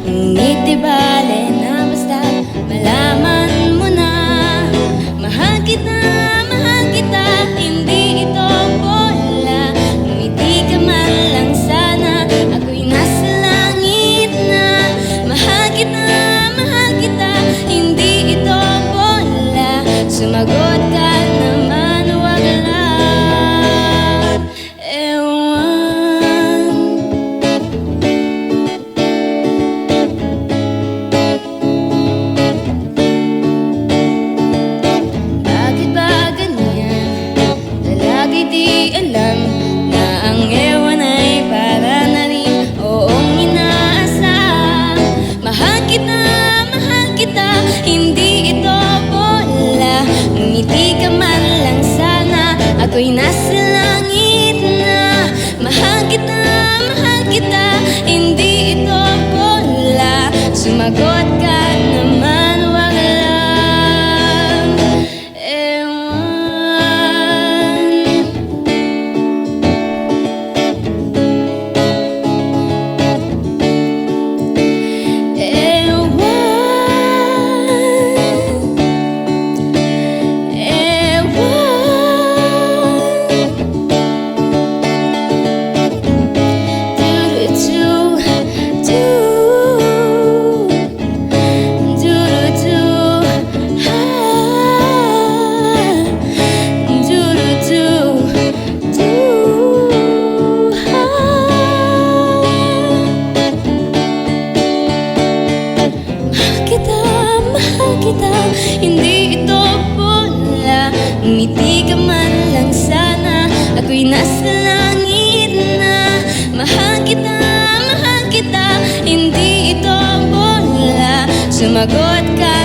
Ngunit di bale na basta malaman mo na mahal kita, hindi ito bola. Ngumiti ka man lang sana, ako'y nasa langit na. Mahal kita, hindi ito bola. Sumagot ka naman, wag lang ewan. Bakit ba ganyan? Lagi di alam na ang ewan ay para na rin oong inaasa. Mahal kita, hindi ito bola. Ngumiti ka man lang sana, ako'y nasa langit na. Mahal kita, hindi ito bola. Sumagot ka naman, wag lang ewan. Mahal kita, hindi ito bola. Ngumiti ka man lang sana, ako'y nasa langit na. Mahal kita, hindi ito bola. Sumagot ka